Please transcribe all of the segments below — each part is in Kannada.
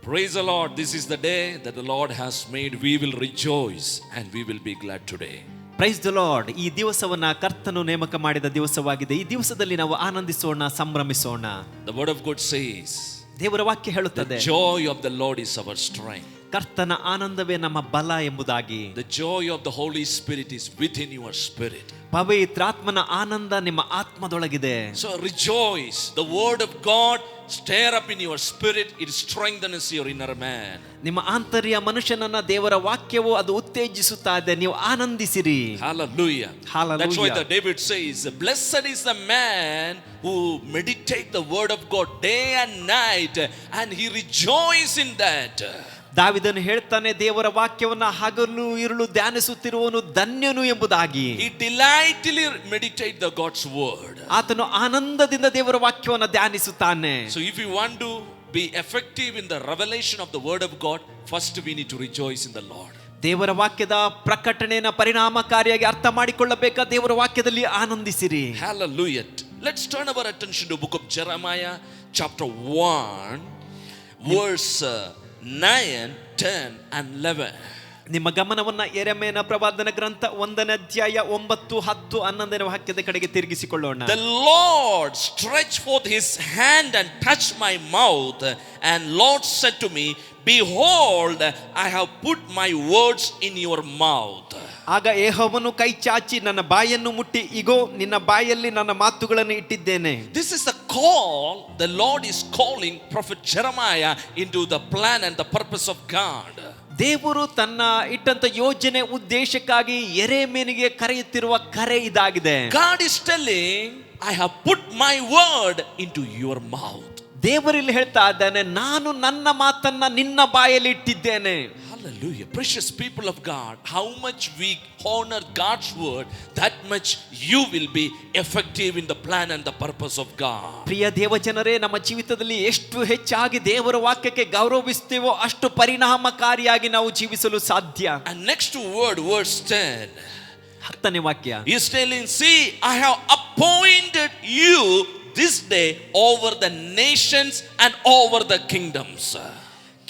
Praise the Lord. This is the day that the Lord has made. We will rejoice and we will be glad today. Praise the lord. ಈ ದಿವಸವನ್ನ ಕರ್ತನು ನೇಮಕ ಮಾಡಿದ ದಿವಸವಾಗಿದೆ. ಈ ದಿವಸದಲ್ಲಿ ನಾವು ಆನಂದಿಸೋಣ, ಸಂಭ್ರಮಿಸೋಣ. The word of God says, ದೇವರ ವಾಕ್ಯ ಹೇಳುತ್ತದೆ, the joy of the Lord is our strength. ಕರ್ತನ ಆನಂದವೇ ನಮ್ಮ ಬಲ ಎಂಬುದಾಗಿ. The joy of the Holy Spirit is within your spirit. ಪವಿತ್ರಾತ್ಮನ ಆನಂದ ನಿಮ್ಮ ಆತ್ಮದೊಳಗಿದೆ. So rejoice. The word of God stir up in your spirit. It strengthens your inner man. ನಿಮ್ಮ ಆಂತರ್ಯ ಮನುಷ್ಯನನ್ನ ದೇವರ ವಾಕ್ಯವು ಅದು ಉತ್ತೇಜಿಸುತ್ತಾ ಇದೆ. ನೀವು ಆನಂದಿಸಿರಿ. Hallelujah. Hallelujah. That's why the David says, blessed is the man who meditate the word of God day and night and he rejoices in that. ದಾವಿದನು ಹೇಳ್ತಾನೆ, ದೇವರ ವಾಕ್ಯವನ್ನ ಹಗಲು ಇರುಳು ಧ್ಯಾನಿಸುತ್ತಿರುವವನು ಧನ್ಯನು ಎಂಬುದಾಗಿ. He delightfully meditate the God's word. ಆತನು ಆನಂದದಿಂದ ದೇವರ ವಾಕ್ಯವನ್ನ ಧ್ಯಾನಿಸುತ್ತಾನೆ. So if you want to be effective in the revelation of the word of God, first we need to rejoice in the Lord. ದೇವರ ವಾಕ್ಯದ ಪ್ರಕಟಣೆಯನ್ನು ಪರಿಣಾಮಕಾರಿಯಾಗಿ ಅರ್ಥ ಮಾಡಿಕೊಳ್ಳಬೇಕಾ, ದೇವರ ವಾಕ್ಯದಲ್ಲಿ ಆನಂದಿಸಿರಿ. Hallelujah. Let's turn our attention to book of Jeremiah chapter 1 verse 9, 10 and 11. ನಿಮ್ಮ ಗಮನವನ್ನ ಯೆರೆಮೀಯನ ಪ್ರವಾದನ ಗ್ರಂಥ 1ನೇ ಅಧ್ಯಾಯ 9, 10, 11ನೇ ವಾಕ್ಯದ ಕಡೆಗೆ ತಿರುಗಿಸಿಕೊಳ್ಳೋಣ. The Lord stretched forth his hand and touched my mouth, and Lord said to me, behold, I have put my words in your mouth. ಆಗ ಯೆಹೋವನು ಕೈ ಚಾಚಿ ನನ್ನ ಬಾಯನ್ನು ಮುಟ್ಟಿ, ಇಗೋ ನಿನ್ನ ಬಾಯಲ್ಲಿ ನನ್ನ ಮಾತುಗಳನ್ನು ಇಟ್ಟಿದ್ದೇನೆ. This is the call. The Lord is calling prophet Jeremiah into the plan and the purpose of God. ದೇವರು ತನ್ನ ಇಟ್ಟಂತ ಯೋಜನೆ ಉದ್ದೇಶಕ್ಕಾಗಿ ಯೆರೆಮೀಯನಿಗೆ ಕರೆಯುತ್ತಿರುವ ಕರೆ ಇದಾಗಿದೆ. God is telling, I have put my word into your mouth. ದೇವರಲ್ಲಿ ಹೇಳ್ತಾ ಇದ್ದಾನೆ, ನಾನು ನನ್ನ ಮಾತನ್ನ ನಿನ್ನ ಬಾಯಲ್ಲಿ ಇಟ್ಟಿದ್ದೇನೆ. Hallelujah. Precious people of God, how much we honor God's word, that much you will be effective in the plan and the purpose of God. ಪ್ರಿಯ ದೇವಜನರೇ, ನಮ್ಮ ಜೀವಿತದಲ್ಲಿ ಎಷ್ಟು ಹೆಚ್ಚಾಗಿ ದೇವರ ವಾಕ್ಯಕ್ಕೆ ಗೌರವಿಸ್ತೇವೋ ಅಷ್ಟು ಪರಿಣಾಮಕಾರಿಯಾಗಿ ನಾವು ಜೀವಿಸಲು ಸಾಧ್ಯ. And next word, verse 10. 10ನೇ ವಾಕ್ಯ. He is telling, see, I have appointed you this day over the nations and over the kingdoms.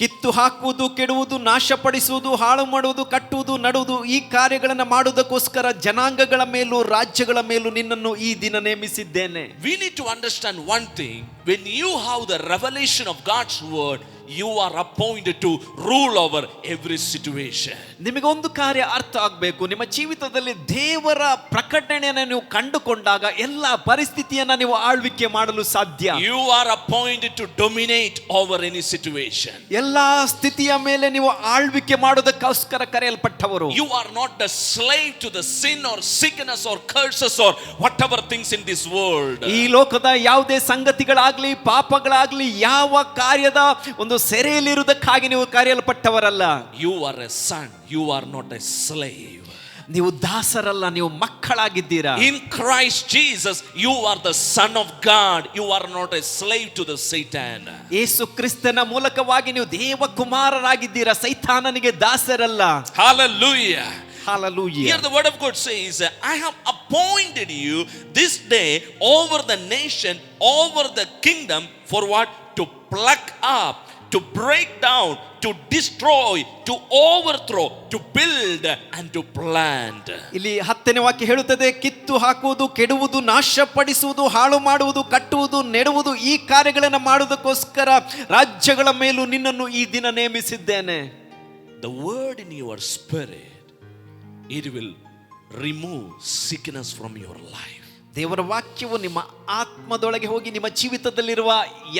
ಕಿತ್ತು ಹಾಕುವುದು, ಕೆಡುವುದು, ನಾಶಪಡಿಸುವುದು, ಹಾಳು ಮಾಡುವುದು, ಕಟ್ಟುವುದು, ನಡುವುದು, ಈ ಕಾರ್ಯಗಳನ್ನು ಮಾಡುವುದಕ್ಕೋಸ್ಕರ ಜನಾಂಗಗಳ ಮೇಲೂ ರಾಜ್ಯಗಳ ಮೇಲೂ ನಿನ್ನನ್ನು ಈ ದಿನ ನೇಮಿಸಿದ್ದೇನೆ. We need to understand one thing. When you have the revelation of God's word, you are appointed to rule over every situation. ನಿಮಗೆ ಒಂದು ಕಾರ್ಯ ಅರ್ಥ ಆಗಬೇಕು. ನಿಮ್ಮ ಜೀವಿತದಲ್ಲಿ ದೇವರ ಪ್ರಕಟಣೆಯನ್ನು ನೀವು ಕಂಡುಕೊಂಡಾಗ ಎಲ್ಲ ಪರಿಸ್ಥಿತಿಯನ್ನ ನೀವು ಆಳ್ವಿಕೆ ಮಾಡಲು ಸಾಧ್ಯ. You are appointed to dominate over any situation. ಎಲ್ಲಾ ಸ್ಥಿತಿಯ ಮೇಲೆ ನೀವು ಆಳ್ವಿಕೆ ಮಾಡೋದಕ್ಕೋಸ್ಕರ ಕರೆಯಲ್ಪಟ್ಟವರು. You are not a slave to the sin or sickness or curses or whatever things in this world. ಈ ಲೋಕದ ಯಾವುದೇ ಸಂಗತಿಗಳಾಗ್ಲಿ, ಪಾಪಗಳಾಗ್ಲಿ, ಯಾವ ಕಾರ್ಯದ ಒಂದು ಸೆರೆಯಲ್ಲಿರುವುದಕ್ಕಾಗಿ ನೀವು ಕರೆಯಲ್ಪಟ್ಟವರಲ್ಲ. You are a son. You are not a slave. ನೀವು ದಾಸರಲ್ಲ, ನೀವು ಮಕ್ಕಳಾಗಿದ್ದೀರಾ. In Christ Jesus, you are the son of God. You are not a slave to the Satan. ಯೇಸು ಕ್ರಿಸ್ತನ ಮೂಲಕವಾಗಿ ನೀವು ದೇವ ಕುಮಾರರಾಗಿದ್ದೀರಾ, ಸೈತಾನನಿಗೆ ದಾಸರಲ್ಲ. Hallelujah. Hallelujah. Here the word of God says, I have appointed you this day over the nation, over the kingdom, for what? To pluck up, to break down, to destroy, to overthrow, to build and to plant. ಇಲ್ಲಿ 10ನೇ ವಾಕ್ಯ ಹೇಳುತ್ತದೆ, ಕಿತ್ತು ಹಾಕುವುದು, ಕೆಡುವುದು, ನಾಶಪಡಿಸುವುದು, ಹಾಳು ಮಾಡುವುದು, ಕಟ್ಟುವುದು, ನೆಡುವುದು, ಈ ಕಾರ್ಯಗಳನ್ನು ಮಾಡುವುದಕ್ಕೋಸ್ಕರ ರಾಜ್ಯಗಳ ಮೇಲೂ ನಿನ್ನನ್ನು ಈ ದಿನ ನೇಮಿಸಿದ್ದೇನೆ. The word in your spirit, it will remove sickness from your life. ದೇವರ ವಾಕ್ಯವು ನಿಮ್ಮ ಆತ್ಮದೊಳಗೆ ಹೋಗಿ ನಿಮ್ಮ ಜೀವಿತದಲ್ಲಿರುವ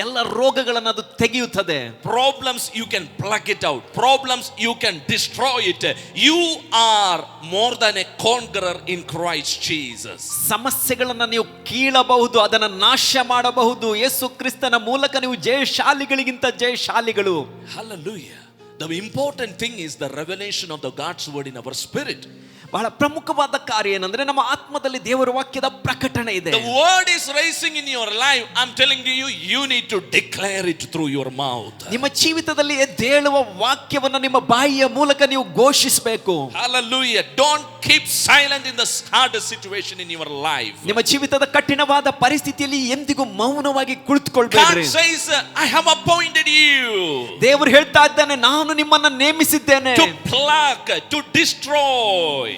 ಎಲ್ಲ ರೋಗಗಳನ್ನು ಅದು ತೆಗೆಯುತ್ತದೆ. Problems you can pluck it out. Problems you can destroy it. You are more than a conqueror in Christ Jesus. ಸಮಸ್ಯೆಗಳನ್ನು ನೀವು ಕೀಳಬಹುದು, ಅದನ್ನು ನಾಶ ಮಾಡಬಹುದು. ಯೇಸು ಕ್ರಿಸ್ತನ ಮೂಲಕ ನೀವು ಜಯಶಾಲಿಗಳಿಗಿಂತ ಜಯಶಾಲಿಗಳು. Hallelujah. The important thing is the revelation of the God's word in our spirit. ಬಹಳ ಪ್ರಮುಖವಾದ ಕಾರ್ಯ ಏನಂದ್ರೆ ನಮ್ಮ ಆತ್ಮದಲ್ಲಿ ದೇವರ ವಾಕ್ಯದ ಪ್ರಕಟಣೆ ಇದೆ. The word is rising in your life. I'm telling you, you need to declare it through your mouth. ನಿಮ್ಮ ಜೀವಿತದಲ್ಲಿ ಎದ್ದೇಳುವ ವಾಕ್ಯವನ್ನು ನಿಮ್ಮ ಬಾಯಿಯ ಮೂಲಕ ನೀವು ಘೋಷಿಸಬೇಕು. Hallelujah. Don't keep silent in the hardest situation in your life. ನಿಮ್ಮ ಜೀವಿತದ ಕಠಿಣವಾದ ಪರಿಸ್ಥಿತಿಯಲ್ಲಿ ಎಂದಿಗೂ ಮೌನವಾಗಿ ಕುಳಿತುಕೊಳ್ಳಬೇಡಿ. God says, I have appointed you. ದೇವರು ಹೇಳ್ತಾ ಇದ್ದಾನೆ, ನಾನು ನಿಮ್ಮನ್ನು ನೇಮಿಸಿದ್ದೇನೆ. To pluck, to destroy.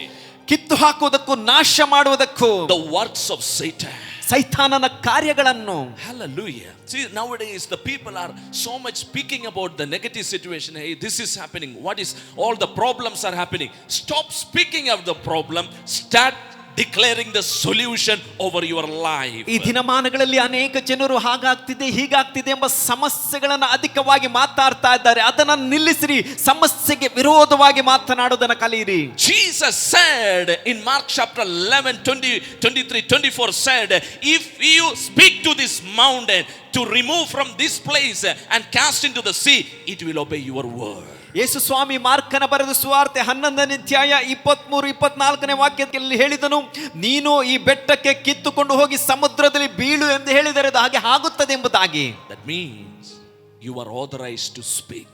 ಕಿತ್ತು ಹಾಕುವುದಕ್ಕೂ ನಾಶ ಮಾಡುವುದಕ್ಕೂ. The works of Satan. ಸೈತಾನನ ಕಾರ್ಯಗಳನ್ನು. Hallelujah. See, nowadays the people are so much speaking about the negative situation. Hey, this is happening. What is, all the problems are happening. Stop speaking of the problem. Start declaring the solution over your life. ಈ ದಿನಮಾನಗಳಲ್ಲಿ ಅನೇಕ ಜನರು ಹಾಗಾಗ್ತಿದೆ ಹೀಗಾಗ್ತಿದೆ ಎಂಬ ಸಮಸ್ಯೆಗಳನ್ನು ಅಧಿಕವಾಗಿ ಮಾತಾಡ್ತಾ ಇದ್ದಾರೆ. ಅದನ್ನು ನಿಲ್ಲಿಸಿರಿ, ಸಮಸ್ಯೆಗೆ ವಿರೋಧವಾಗಿ ಮಾತನಾಡುವುದನ್ನು ಕಲಿಯಿರಿ. Jesus said in Mark chapter 11, 20, 23, 24 said, if you speak to this mountain to remove from this place and cast into the sea, it will obey your word. ಯೇಸು ಸ್ವಾಮಿ ಮಾರ್ಕನ ಬರೆದ ಸುವಾರ್ತೆ 11ನೇ ಅಧ್ಯಾಯ 23-24ನೇ ವಾಕ್ಯದಲ್ಲಿ ಹೇಳಿದನು, ನೀನು ಈ ಬೆಟ್ಟಕ್ಕೆ ಕಿತ್ತುಕೊಂಡು ಹೋಗಿ ಸಮುದ್ರದಲ್ಲಿ ಬೀಳು ಎಂದು ಹೇಳಿದರೆ ಅದು ಹಾಗೆ ಆಗುತ್ತದೆ ಎಂಬುದಾಗಿ. That means you are authorized to speak.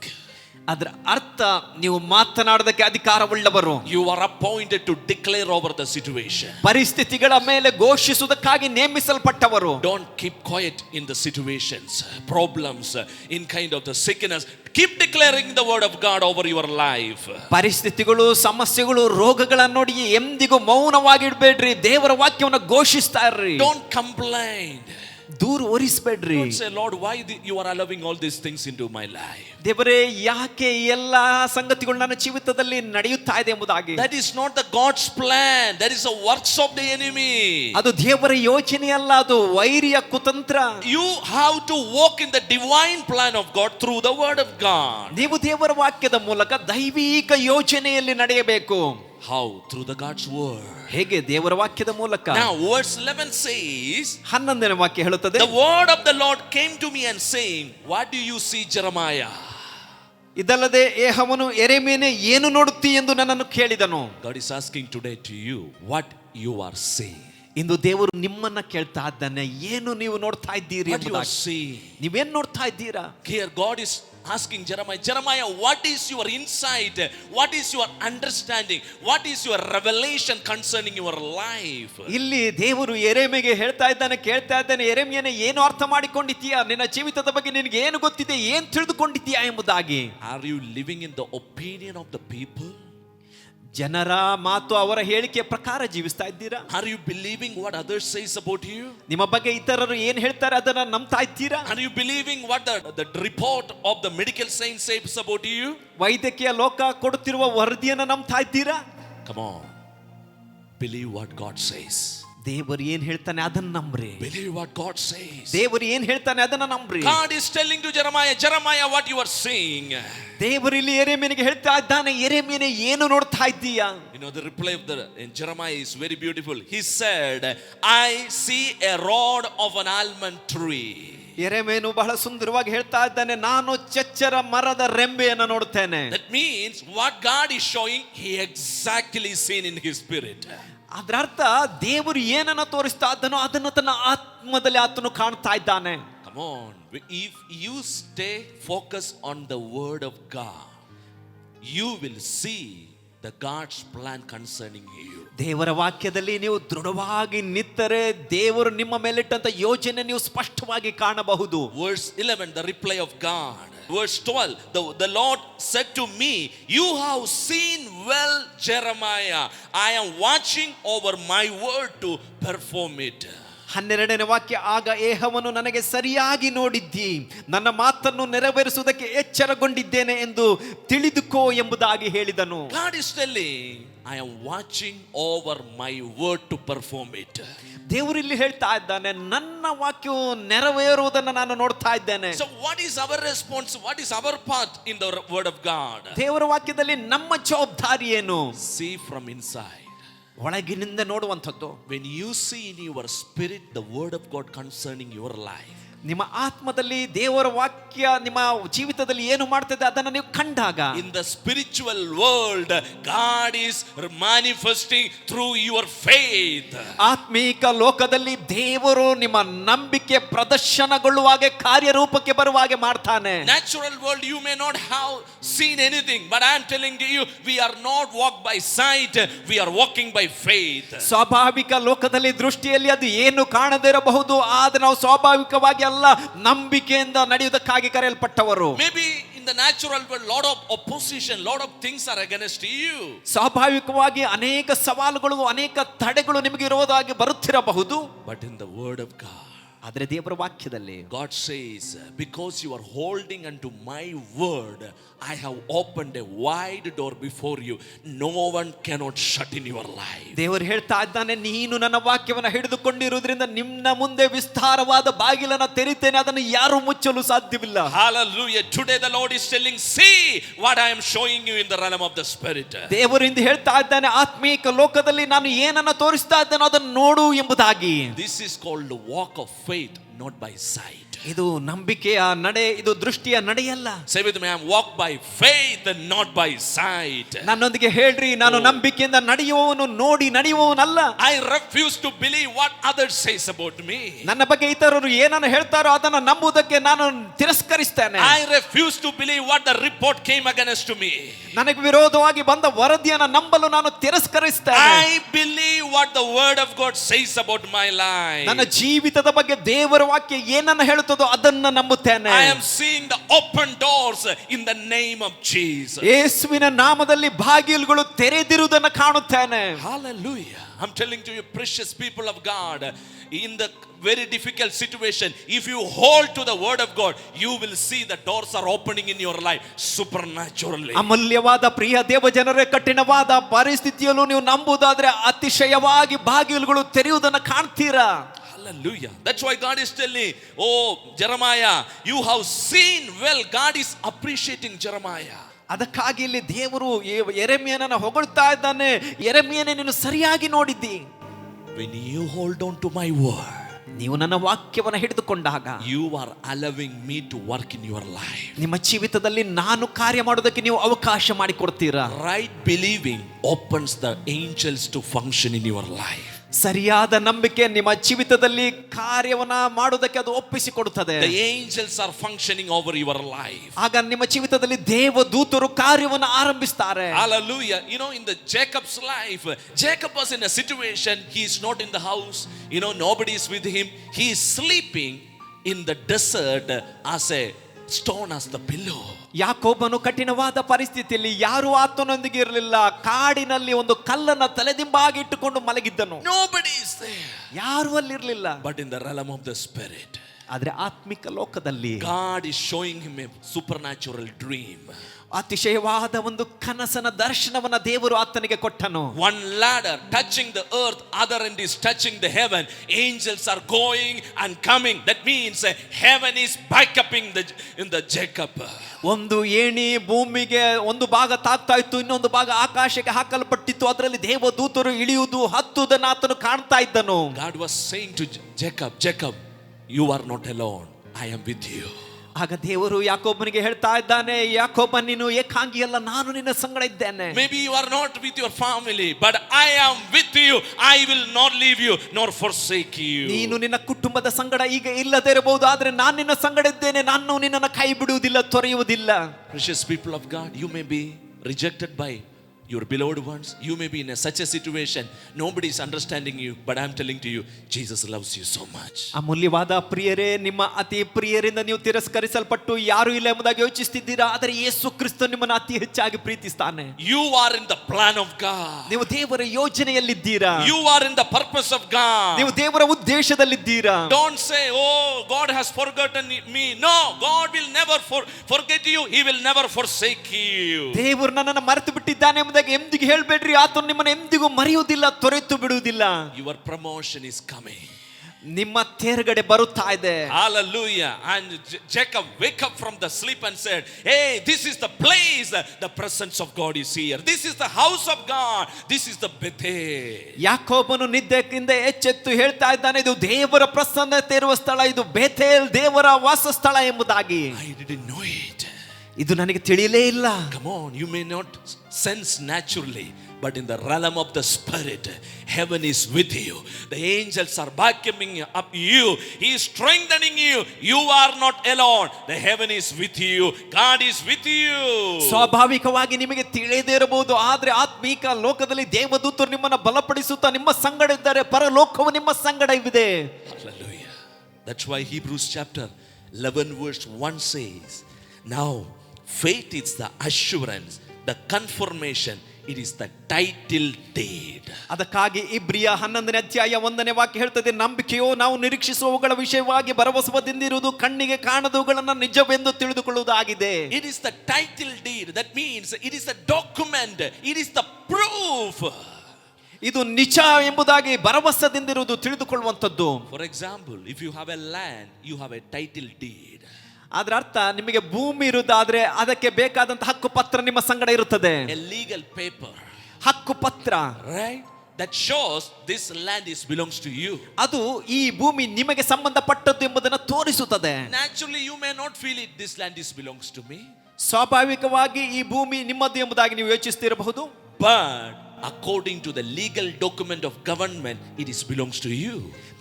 ಅದರ ಅರ್ಥ ನೀವು ಮಾತನಾಡೋದಕ್ಕೆ ಅಧಿಕಾರವುಳ್ಳವರು. You are appointed to declare over the situation. ಪರಿಸ್ಥಿತಿಗಳ ಮೇಲೆ ಘೋಷಿಸುವುದಕ್ಕಾಗಿ ನೇಮಿಸಲ್ಪಟ್ಟವರು. Don't keep quiet in the situations, problems, in kind of the sickness. Keep declaring the word of God over your life. ಪರಿಸ್ಥಿತಿಗಳು, ಸಮಸ್ಯೆಗಳು, ರೋಗಗಳನ್ನು ನೋಡಿ ಎಂದಿಗೂ ಮೌನವಾಗಿಡಬೇಡ್ರಿ. ದೇವರ ವಾಕ್ಯವನ್ನು ಘೋಷಿಸ್ತಾ ಇರ್ರಿ. Don't complain. ದೂರ ಒರಿಸಬೇಡ್ರಿ. Don't say, Lord, why you are allowing all these things into my life? ದೇವರೇ, ಯಾಕೆ ಎಲ್ಲ ಸಂಗತಿಗಳು ನನ್ನ ಜೀವಿತದಲ್ಲಿ ನಡೆಯುತ್ತಾ ಇದೆ ಎಂಬುದಾಗಿ. That is not the God's plan. That is the works of the enemy. ಅದು ದೇವರ ಯೋಚನೆ ಅಲ್ಲ, ಅದು ವೈರಿಯ ಕುತಂತ್ರ. You have to walk in the divine plan of God through the word of God. ನೀವು ದೇವರ ವಾಕ್ಯದ ಮೂಲಕ ದೈವಿಕ ಯೋಜನೆಯಲ್ಲಿ ನಡೆಯಬೇಕು. How? Through the God's word. ಹೇಗೆ? ದೇವರ ವಾಕ್ಯದ ಮೂಲಕ. Now verse 11 says, 11ನೇ ವಾಕ್ಯ ಹೇಳುತ್ತದೆ, the word of the Lord came to me and saying, what do you see, Jeremiah? ಇದಲ್ಲದೆ ಯೆಹೋವನು ಯೆರೆಮೀಯನೇ ಏನು ನೋಡುತ್ತಿ ಎಂದು ನನ್ನನ್ನು ಕೇಳಿದನು. God is asking today to you what you are seeing. ಇಂದು ದೇವರು ನಿಮ್ಮನ್ನ ಕೇಳ್ತಾ ಇದ್ದಾನೆ, ಏನು ನೀವು ನೋಡ್ತಾ ಇದ್ದೀರಿ ಎಂಬುದಾಗಿ. ನೀವೇನು ನೋಡ್ತಾ ಇದ್ದೀರಾ? Here God is asking Jeremiah, what is your insight? What is your understanding? What is your revelation concerning your life? ಇಲ್ಲಿ ದೇವರು ಯೆರೆಮೀಯನಿಗೆ ಹೇಳ್ತಾ ಇದ್ದಾನೆ, ಕೇಳ್ತಾ ಇದ್ದಾನೆ, ಯೆರೆಮೀಯನೇ ಏನು ಅರ್ಥ ಮಾಡಿಕೊಂಡಿದ್ದೀಯಾ? ನಿನ್ನ ಜೀವಿತದ ಬಗ್ಗೆ ನಿನಗೆ ಏನು ಗೊತ್ತಿದೆ, ಏನು ತಿಳಿದುಕೊಂಡಿದ್ದೀಯಾ ಎಂಬುದಾಗಿ. Are you living in the opinion of the people? ಜನರ ಮಾತು, ಅವರ ಹೇಳಿಕೆಯ ಪ್ರಕಾರ ಜೀವಿಸ್ತಾ ಇದ್ದೀರಾ? Are you believing what others says about you? ನಿಮ್ಮ ಬಗ್ಗೆ ಇತರರು ಏನು ಹೇಳ್ತಾರೆ ಅದನ್ನ ನಂಬ್ತಾ ಇದ್ದೀರಾ? Are you believing what the report of the medical science says about you? ವೈದ್ಯಕೀಯ ಲೋಕ ಕೊಡುತ್ತಿರುವ ವರದಿಯನ್ನು ನಂಬ್ತಾ ಇದ್ದೀರಾ? Come on, believe what God says. ದೇವರು ಏನ್ ಹೇಳ್ತಾನೆ ಅದನ್ನ ನಂಬ್ರಿ. Believe what God says. ದೇವರು ಏನ್ ಹೇಳ್ತಾನೆ ಅದನ್ನ ನಂಬ್ರಿ. God is telling to Jeremiah, what you are seeing. ದೇವರು ಇಲ್ಲಿ ಯೆರೆಮೀಯನಿಗೆ ಹೇಳ್ತಾ ಇದ್ದಾನೆ, ಯೆರೆಮೀಯನೇ ಏನು ನೋಡ್ತಾ ಇದ್ದೀಯಾ? You know, the reply of in Jeremiah is very beautiful. He said, I see a rod of an almond tree. ಯೆರೆಮೀಯನು ಬಹಳ ಸುಂದರವಾಗಿ ಹೇಳ್ತಾ ಇದ್ದಾನೆ, ನಾನು ಚಚ್ಚರ ಮರದ ರೆಂಬೆಯನ್ನು ನೋಡ್ತೇನೆ. That means what God is showing, he exactly seen in his spirit. ಅದರ ಅರ್ಥ ದೇವರು ಏನನ್ನ ತೋರಿಸ್ತಾ ಇದ್ದಾನೋ ಅದನ್ನು ತನ್ನ ಆತ್ಮದಲ್ಲಿ ಆತನು ಕಾಣ್ತಾ ಇದ್ದಾನೆ. Come on, if you stay focused on the word of God, you will see the God's plan concerning you. ದೇವರ ವಾಕ್ಯದಲ್ಲಿ ನೀವು ದೃಢವಾಗಿ ನಿಂತರೆ ದೇವರು ನಿಮ್ಮ ಮೇಲಿಟ್ಟಂತ ಯೋಜನೆ ನೀವು ಸ್ಪಷ್ಟವಾಗಿ ಕಾಣಬಹುದು. Verse 11, the reply of God. Verse 12, the Lord said to me, you have seen well, Jeremiah. I am watching over my word to perform it. 12ನೇ ವಾಕ್ಯ, ಆಗ ಯೆಹೋವನು ನನಗೆ ಸರಿಯಾಗಿ ನೋಡಿದ್ದಿ, ನನ್ನ ಮಾತನ್ನು ನೆರವೇರಿಸುವುದಕ್ಕೆ ಎಚ್ಚರಗೊಂಡಿದ್ದೇನೆ ಎಂದು ತಿಳಿದುಕೋ ಎಂಬುದಾಗಿ ಹೇಳಿದನು. God is telling, I am watching over my word to perform it. ದೇವರು ಇಲ್ಲಿ ಹೇಳ್ತಾ ಇದ್ದಾನೆ, ನನ್ನ ವಾಕ್ಯವು ನೆರವೇರುವುದನ್ನು ನಾನು ನೋಡ್ತಾ ಇದ್ದೇನೆ. So what is our response? What is our part in the word of God? ದೇವರ ವಾಕ್ಯದಲ್ಲಿ ನಮ್ಮ ಜವಾಬ್ದಾರಿ ಏನು? See from inside. ಒಳಗಿನಿಂದ ನೋಡುವಂಥದ್ದು. When you see in your spirit the word of God concerning your life, ನಿಮ್ಮ ಆತ್ಮದಲ್ಲಿ ದೇವರ ವಾಕ್ಯ ನಿಮ್ಮ ಜೀವಿತದಲ್ಲಿ ಏನು ಮಾಡ್ತದೆ ಅದನ್ನು ನೀವು ಕಂಡಾಗ, in the spiritual world, God is manifesting through your faith. ಆತ್ಮೀಕ ಲೋಕದಲ್ಲಿ ದೇವರು ನಿಮ್ಮ ನಂಬಿಕೆ ಪ್ರದರ್ಶನಗೊಳ್ಳುವಾಗೆ ಕಾರ್ಯರೂಪಕ್ಕೆ ಬರುವಾಗೆ ಮಾಡ್ತಾನೆ. Natural world, you may not have seen anything, but I am telling you, we are not walk by sight, we are walking by faith. ಸ್ವಾಭಾವಿಕ ಲೋಕದಲ್ಲಿ ದೃಷ್ಟಿಯಲ್ಲಿ ಅದು ಏನು ಕಾಣದೇ ಇರಬಹುದು, ಆದ್ರೆ ನಾವು ಸ್ವಾಭಾವಿಕವಾಗಿ ಅಲ್ಲ, ನಂಬಿಕೆಯಿಂದ ನಡೆಯುವುದಕ್ಕಾಗಿ ಕರೆಯಲ್ಪಟ್ಟವರು. Maybe in the natural world, lot of opposition, lot of things are against you. ಸ್ವಾಭಾವಿಕವಾಗಿ ಅನೇಕ ಸವಾಲುಗಳು, ಅನೇಕ ತಡೆಗಳು ನಿಮಗೆ ಇರುವುದಾಗಿ ಬರುತ್ತಿರಬಹುದು. But in the word of God, ಆದರೆ ದೇವರ ವಾಕ್ಯದಲ್ಲಿ God says, because you are holding unto my word, I have opened a wide door before you. No one cannot shut in your life. ದೇವರು ಹೇಳ್ತಾ ಇದ್ದಾನೆ, ನೀನು ನನ್ನ ವಾಕ್ಯವನ್ನು ಹಿಡಿದುಕೊಂಡಿರುವುದರಿಂದ ನಿನ್ನ ಮುಂದೆ ವಿಸ್ತಾರವಾದ ಬಾಗಿಲನ್ನು ತೆರಿತೇನೆ, ಅದನ್ನು ಯಾರು ಮುಚ್ಚಲು ಸಾಧ್ಯವಿಲ್ಲ. Hallelujah. Today the Lord is telling, see what I am showing you in the realm of the spirit. ದೇವರು ಇಂದು ಹೇಳ್ತಾ ಇದ್ದಾನೆ, ಆತ್ಮೀಕ ಲೋಕದಲ್ಲಿ ನಾನು ಏನನ್ನು ತೋರಿಸ್ತಾ ಇದ್ದೇನೋ ಅದನ್ನು ನೋಡು ಎಂಬುದಾಗಿ. This is called the walk of faith, not by sight. ಇದು ನಂಬಿಕೆಯ ನಡೆ, ಇದು ದೃಷ್ಟಿಯ ನಡೆಯಲ್ಲ. Say with me, I am walk by faith and not by sight. ನನ್ನೊಂದಿಗೆ ಹೇಳ್ರಿ, ನಾನು ನಂಬಿಕೆಯಿಂದ ನಡೆಯುವವನು, ನೋಡಿ ನಡೆಯುವವನಲ್ಲ. I refuse to believe what others says about me. ನನ್ನ ಬಗ್ಗೆ ಇತರರು ಏನನ್ನು ಹೇಳ್ತಾರೋ ಅದನ್ನು ನಂಬುವುದಕ್ಕೆ ನಾನು ತಿರಸ್ಕರಿಸ್ತೇನೆ. I refuse to believe what the report came against to me. ನನಗೆ ವಿರೋಧವಾಗಿ ಬಂದ ವರದಿಯನ್ನು ನಂಬಲು ನಾನು ತಿರಸ್ಕರಿಸ್ತೇನೆ. I believe what the word of God says about my life. ನನ್ನ ಜೀವಿತದ ಬಗ್ಗೆ ದೇವರ ವಾಕ್ಯ ಏನನ್ನು ಹೇಳುತ್ತದೋ ಅದನ್ನು ನಂಬುತ್ತೇನೆ. I am seeing the open doors in the name of Jesus. ಯೇಸುವಿನ ನಾಮದಲ್ಲಿ ಬಾಗಿಲುಗಳು ತೆರೆದಿರುವುದನ್ನು ಕಾಣುತ್ತೇನೆ. Hallelujah. I'm telling to you, precious people of God, in the very difficult situation, if you hold to the word of God, you will see the doors are opening in your life supernaturally. ಅಮೂಲ್ಯವಾದ ಪ್ರಿಯ ದೇವ ಜನರೇ, ಕಠಿಣವಾದ ಪರಿಸ್ಥಿತಿಯಲ್ಲೂ ನೀವು ನಂಬುವುದಾದ್ರೆ ಅತಿಶಯವಾಗಿ ಬಾಗಿಲುಗಳು ತೆರೆಯುವುದನ್ನು ಕಾಣ್ತೀರಾ. Hallelujah. That's why God is telling, oh Jeremiah, you have seen well. God is appreciating Jeremiah. ಅದಕ್ಕಾಗಿ ಇಲ್ಲಿ ದೇವರು ಯೆರೆಮೀಯನನ್ನು ಹೊಗಳ್ತಾ ಇದ್ದಾನೆ, ಯೆರೆಮೀಯನೇ ನೀನು ಸರಿಯಾಗಿ ನೋಡಿದ್ದಿ. When you hold on to my word, ನೀವು ನನ್ನ ವಾಕ್ಯವನ್ನು ಹಿಡಿದುಕೊಂಡಾಗ you are allowing me to work in your life. ನಿಮ್ಮ ಜೀವಿತದಲ್ಲಿ ನಾನು ಕಾರ್ಯ ಮಾಡೋದಕ್ಕೆ ನೀವು ಅವಕಾಶ ಮಾಡಿಕೊಡ್ತೀರಾ. Right believing opens the angels to function in your life. ಸರಿಯಾದ ನಂಬಿಕೆ ನಿಮ್ಮ ಜೀವಿತದಲ್ಲಿ ಕಾರ್ಯವನ್ನ ಮಾಡೋದಕ್ಕೆ ಅದು ಒಪ್ಪಿಸಿಕೊಡುತ್ತದೆ. The angels are functioning over your life. ಆಗ ನಿಮ್ಮ ಜೀವಿತದಲ್ಲಿ ದೇವದೂತರು ಕಾರ್ಯವನ್ನು ಆರಂಭಿಸ್ತಾರೆ. Hallelujah. You know, in the Jacob's life, Jacob was in a situation, he is not in the house, you know, nobody is with him, he is sleeping in the desert as a stone as the pillow. ಯಾಕೋಬನು ಕಠಿಣವಾದ ಪರಿಸ್ಥಿತಿಯಲ್ಲಿ ಯಾರು ಆತನೊಂದಿಗೆ ಇರಲಿಲ್ಲ, ಕಾಡಿನಲ್ಲಿ ಒಂದು ಕಲ್ಲನ್ನ ತಲೆದಿಂಬಾಗಿ ಇಟ್ಟುಕೊಂಡು ಮಲಗಿದ್ದನು. Nobody is there. ಯಾರು ಅಲ್ಲಿರಲಿಲ್ಲ. But in the realm of the spirit, ಆದ್ರೆ ಆತ್ಮಿಕ ಲೋಕದಲ್ಲಿ God is showing him a supernatural dream. ಅತಿಶಯವಾದ ಒಂದು ಕನಸನ ದರ್ಶನವನ್ನ ದೇವರು ಆತನಿಗೆ ಕೊಟ್ಟನು. One ladder touching the earth, other end is touching the heaven. Angels are going and coming. That means heaven is backupping in the Jacob. ಒಂದು ಏಣಿ ಭೂಮಿಗೆ ಒಂದು ಭಾಗ ತಾಗ್ತಾ ಇತ್ತು, ಇನ್ನೊಂದು ಭಾಗ ಆಕಾಶಕ್ಕೆ ಹಾಕಲ್ಪಟ್ಟಿತ್ತು. ಅದರಲ್ಲಿ ದೇವದೂತರು ಇಳಿಯುವುದು ಹತ್ತುವುದನ್ನು ಆತನು ಕಾಣ್ತಾ ಇದ್ದನು. God was saying to Jacob, Jacob, you are not alone. I am with you. ಆಗ ದೇವರು ಯಾಕೋಬನಿಗೆ ಹೇಳ್ತಾ ಇದ್ದಾನೆ, ಯಾಕೋಬ ನೀನು ಏಕಾಂಗಿಯಲ್ಲ, ನಾನು ನಿನ್ನ ಸಂಗಡ ಇದ್ದೇನೆ. Maybe you are not with your family, but I am with you. I will not leave you nor forsake you. ನೀನು ನಿನ್ನ ಕುಟುಂಬದ ಸಂಗಡ ಈಗ ಇಲ್ಲದೆ ಇರಬಹುದು, ಆದ್ರೆ ನಾನು ನಿನ್ನ ಸಂಗಡ ಇದ್ದೇನೆ, ನಾನು ನಿನ್ನನ್ನು ಕೈ ಬಿಡುವುದಿಲ್ಲ, ತೊರೆಯುವುದಿಲ್ಲ. Precious people of God, you may be rejected by your beloved ones. You may be in such a situation, nobody is understanding you, but I am telling to you, Jesus loves you so much. ಅಮೂಲ್ಯವಾದ ಪ್ರಿಯರೇ, ನಿಮ್ಮ ಅತಿ ಪ್ರಿಯರಿಂದ ನೀವು ತಿರಸ್ಕರಿಸಲ್ಪಟ್ಟು ಯಾರು ಇಲ್ಲ ಎಂಬುದಾಗಿ ಯೋಚಿಸುತ್ತಿದ್ದೀರಾ, ಆದರೆ ಯೇಸು ಕ್ರಿಸ್ತ ನಿಮ್ಮನ್ನು ಅತಿ ಹೆಚ್ಚಾಗಿ ಪ್ರೀತಿಸ್ತಾನೆ. You are in the plan of God. ನೀವು ದೇವರ ಯೋಜನೆಯಲ್ಲಿದ್ದೀರಾ. You are in the purpose of God. ನೀವು ದೇವರ ಉದ್ದೇಶದಲ್ಲಿದ್ದೀರಾ. Don't say, oh God has forgotten me. No, God will never forget you. He will never forsake you. ದೇವರು ನನ್ನನ್ನು ಮರೆತು ಬಿಟ್ಟಿದ್ದಾನೆ ಎಂಬುದಾಗಿ ಎಂದಿಗೂ ಹೇಳಬೇಡ್ರಿ. ಆತನು ನಿಮ್ಮನ್ನು ಎಂದಿಗೂ ಮರೆಯುವುದಿಲ್ಲ, ತೊರೆತು ಬಿಡುವುದಿಲ್ಲ. Your promotion is coming. ನಿಮ್ಮ ತೇರ್ಗಡೆ ಬರುತ್ತಾ ಇದೆ. Hallelujah. And Jacob wake up from the sleep and said, hey, this is the place, the presence of God is here. This is the house of God. This is the Bethel. ಯಾಕೋಬನು ನಿದ್ದೆಯಿಂದ ಎಚ್ಚೆತ್ತು ಹೇಳ್ತಾ ಇದ್ದಾನೆ, ಇದು ದೇವರ ಪ್ರಸನ್ನತೆ ಇರುವ ಸ್ಥಳ, ಇದು ಬೇಥೇಲ್ ದೇವರ ವಾಸಸ್ಥಳ ಎಂಬುದಾಗಿ. I didn't know it. ಇದು ನನಗೆ ತಿಳಿಯಲೇ ಇಲ್ಲ. Come on, you may not sense naturally, but in the realm of the spirit, heaven is with you. The angels are backing up you. He is strengthening you. You are not alone. The heaven is with you. God is with you. ಸ್ವಾಭಾವಿಕವಾಗಿ ನಿಮಗೆ ತಿಳಿಯದೇ ಇರಬಹುದು, ಆದ್ರೆ ಆತ್ಮೀಕ ಲೋಕದಲ್ಲಿ ದೇವದೂತರು ನಿಮ್ಮನ್ನು ಬಲಪಡಿಸುತ್ತಾ ನಿಮ್ಮ ಸಂಗಡ ಇದ್ದಾರೆ. ಪರಲೋಕವು ನಿಮ್ಮ ಸಂಗಡ ಇದೆ. Hallelujah. That's why Hebrews chapter 11 verse 1 says, now faith is the assurance, the confirmation, it is the title deed. ಅದಕ್ಕಾಗಿ ಇಬ್ರಿಯ 11ನೇ ಅಧ್ಯಾಯ 1ನೇ ವಾಕ್ಯ ಹೇಳ್ತದೆ, ನಂಬಿಕೆಯೋ ನಾವು ನಿರೀಕ್ಷಿಸುವವುಗಳ ವಿಷಯವಾಗಿ ಭರವಸೆದಿಂದಿರುವುದು, ಕಣ್ಣಿಗೆ ಕಾಣದವುಗಳನ್ನು ನಿಜವೆಂದು ತಿಳಿದುಕೊಳ್ಳುವುದಾಗಿದೆ. It is the title deed. That means it is the document, it is the proof. ಇದು ನಿಜ ಎಂಬುದಾಗಿ ಭರವಸೆದಿಂದಿರುವುದು, ತಿಳಿದುಕೊಳ್ಳುವಂಥದ್ದು. For example, if you have a land, you have a title deed. ಅದರ ಅರ್ಥ, ನಿಮಗೆ ಭೂಮಿ ಇರುವುದಾದ್ರೆ ಅದಕ್ಕೆ ಬೇಕಾದಂತ ಹಕ್ಕು ಪತ್ರ ನಿಮ್ಮ ಸಂಗಡ ಇರುತ್ತದೆ. A legal paper, ಹಕ್ಕು ಪತ್ರ, right? That shows this land belongs to you. ಅದು ಈ ಭೂಮಿ ನಿಮಗೆ ಸಂಬಂಧಪಟ್ಟದ್ದು ಎಂಬುದನ್ನು ತೋರಿಸುತ್ತದೆ. Naturally you may not feel it, this land belongs to me. ಸ್ವಾಭಾವಿಕವಾಗಿ ಈ ಭೂಮಿ ನಿಮ್ಮದು ಎಂಬುದಾಗಿ ನೀವು ಯೋಚಿಸ್ತಿರಬಹುದು. But according to the legal document of government, it belongs to you.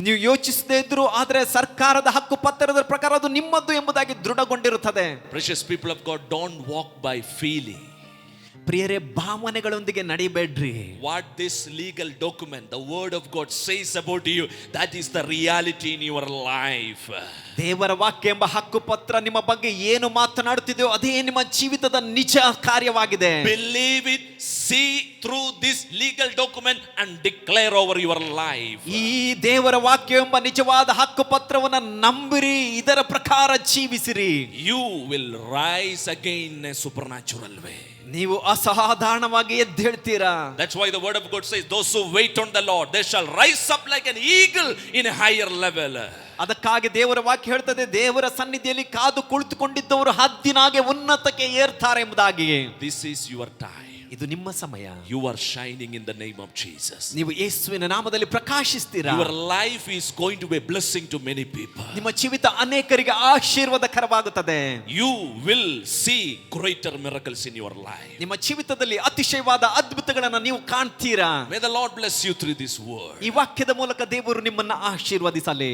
ನೀವು ಯೋಚಿಸದೇ ಇದ್ರು, ಆದ್ರೆ ಸರ್ಕಾರದ ಹಕ್ಕು ಪತ್ರದ ಪ್ರಕಾರ ಅದು ನಿಮ್ಮದು ಎಂಬುದಾಗಿ ದೃಢಗೊಂಡಿರುತ್ತದೆ. Precious people of God, don't walk by feeling. ಪ್ರಿಯರೇ, ಭಾವನೆಗಳೊಂದಿಗೆ ನಡಿಬೇಡ್ರಿ. What this legal document, the word of God says about you, that is the reality in your life. ದೇವರ ವಾಕ್ಯ ಎಂಬ ಹಕ್ಕು ಪತ್ರ ನಿಮ್ಮ ಬಗ್ಗೆ ಏನು ಮಾತನಾಡುತ್ತಿದೆಯೋ ಅದೇ ನಿಮ್ಮ ಜೀವಿತದ ನಿಜ ಕಾರ್ಯವಾಗಿದೆ. Believe it, see through this legal document and declare over your life. ಈ ದೇವರ ವಾಕ್ಯ ಎಂಬ ನಿಜವಾದ ಹಕ್ಕು ಪತ್ರವನ್ನು ನಂಬಿರಿ, ಇದರ ಪ್ರಕಾರ ಜೀವಿಸಿರಿ. You will rise again in a supernatural way. ನೀವು ಅಸಾಧಾರಣವಾಗಿ ಎದ್ದೇಳ್ತೀರಾ. That's why the word of God says, those who wait on the Lord, they shall rise up like an eagle in a higher level. ಅದಕ್ಕಾಗಿ ದೇವರ ವಾಕ್ಯ ಹೇಳ್ತದೆ, ದೇವರ ಸನ್ನಿಧಿಯಲ್ಲಿ ಕಾದು ಕುಳಿತುಕೊಂಡಿದ್ದವರು ಹದ್ದಿನಾಗೆ ಉನ್ನತಕ್ಕೆ ಏರ್ತಾರೆ ಎಂಬುದಾಗಿ. This is your time. ಇದು ನಿಮ್ಮ ಸಮಯ. You are shining in the name of Jesus. ನೀವು ಯೇಸುವಿನ ನಾಮದಲ್ಲಿ ಪ್ರಕಾಶಿಸ್ತೀರಾ. Your life is going to be a blessing to many people. ನಿಮ್ಮ ಜೀವಿತ ಅನೇಕರಿಗೆ ಆಶೀರ್ವಾದಕರವಾಗುತ್ತದೆ. You will see greater miracles in your life. ನಿಮ್ಮ ಜೀವಿತದಲ್ಲಿ ಅತಿಶಯವಾದ ಅದ್ಭುತಗಳನ್ನು ನೀವು ಕಾಣ್ತೀರಾ. May the Lord bless you through this word. ಈ ವಾಕ್ಯದ ಮೂಲಕ ದೇವರು ನಿಮ್ಮನ್ನು ಆಶೀರ್ವದಿಸಲಿ.